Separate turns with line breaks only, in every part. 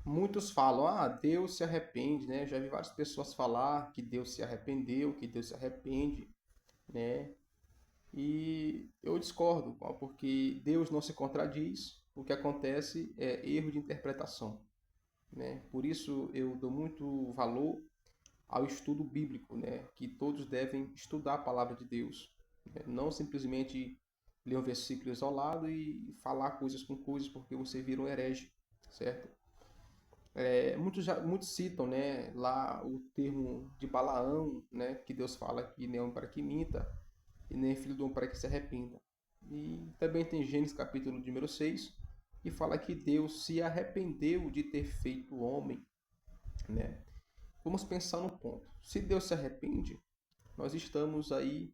Muitos falam, Deus se arrepende, né? Já vi várias pessoas falar que Deus se arrependeu, que Deus se arrepende, né? E eu discordo, porque Deus não se contradiz. O que acontece é erro de interpretação, né? Por isso eu dou muito valor ao estudo bíblico, né? Que todos devem estudar a palavra de Deus, né? Não simplesmente ler um versículo isolado e falar coisas com coisas porque você vira um herege, certo? Muitos citam, né, lá o termo de Balaão, né, que Deus fala que nem é homem para que minta e nem filho do homem para que se arrependa. E também tem Gênesis capítulo número 6, que fala que Deus se arrependeu de ter feito o homem, né? Vamos pensar no ponto. Se Deus se arrepende, nós estamos aí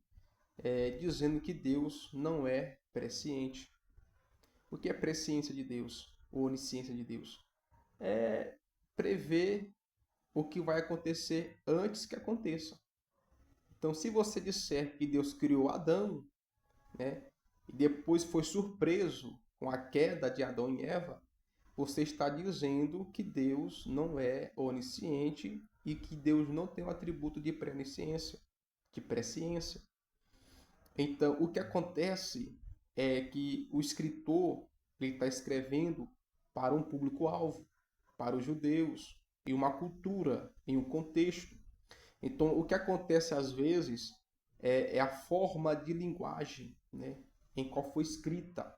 dizendo que Deus não é presciente. O que é presciência de Deus? Ou onisciência de Deus? É prever o que vai acontecer antes que aconteça. Então, se você disser que Deus criou Adão, né, e depois foi surpreso com a queda de Adão e Eva, você está dizendo que Deus não é onisciente e que Deus não tem o atributo de presciência, de presciência. Então, o que acontece é que o escritor ele está escrevendo para um público-alvo, para os judeus, em uma cultura, em um contexto. Então, o que acontece às vezes é a forma de linguagem, né, em qual foi escrita.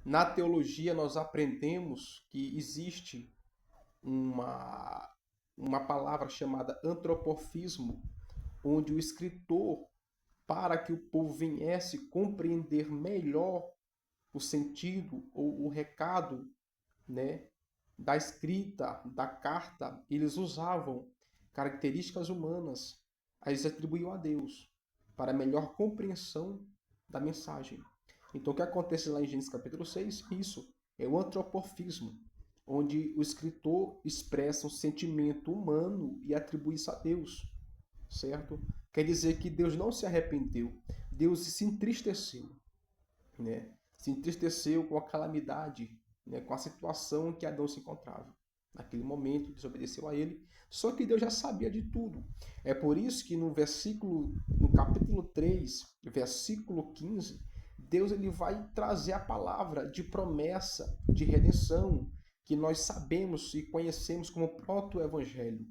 Na teologia, nós aprendemos que existe uma, uma palavra chamada antropofismo, onde o escritor, para que o povo viesse compreender melhor o sentido ou o recado, né, da escrita, da carta, eles usavam características humanas, eles atribuíam a Deus para melhor compreensão da mensagem. Então, o que acontece lá em Gênesis capítulo 6? Isso é o antropomorfismo, onde o escritor expressa um sentimento humano e atribui isso a Deus, certo? Quer dizer que Deus não se arrependeu, Deus se entristeceu, né? Se entristeceu com a calamidade, né? Com a situação em que Adão se encontrava. Naquele momento, desobedeceu a ele. Só que Deus já sabia de tudo. É por isso que no capítulo 3, versículo 15, Deus ele vai trazer a palavra de promessa, de redenção, que nós sabemos e conhecemos como proto-evangelho,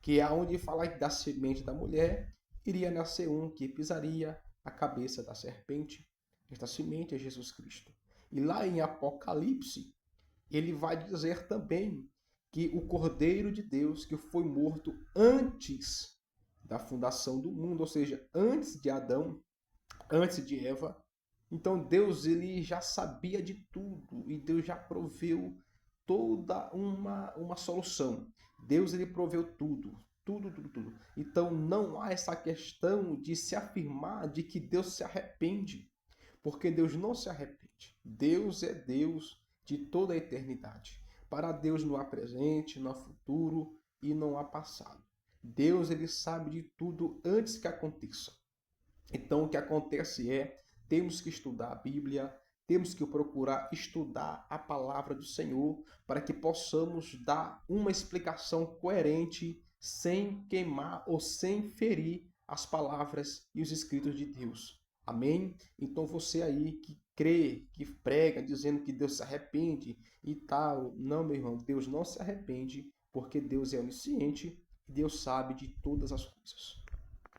que é onde fala que da semente da mulher iria nascer um que pisaria a cabeça da serpente. Esta semente é Jesus Cristo. E lá em Apocalipse, ele vai dizer também que o Cordeiro de Deus, que foi morto antes da fundação do mundo, ou seja, antes de Adão, antes de Eva. Então Deus ele já sabia de tudo e Deus já proveu toda uma solução. Deus ele proveu tudo, tudo, tudo, tudo. Então não há essa questão de se afirmar de que Deus se arrepende, porque Deus não se arrepende. Deus é Deus de toda a eternidade. Para Deus não há presente, não há futuro e não há passado. Deus ele sabe de tudo antes que aconteça. Então o que acontece é, temos que estudar a Bíblia, temos que procurar estudar a palavra do Senhor para que possamos dar uma explicação coerente, sem queimar ou sem ferir as palavras e os escritos de Deus. Amém? Então você aí que crê, que prega dizendo que Deus se arrepende e tal, não, meu irmão, Deus não se arrepende porque Deus é onisciente e Deus sabe de todas as coisas.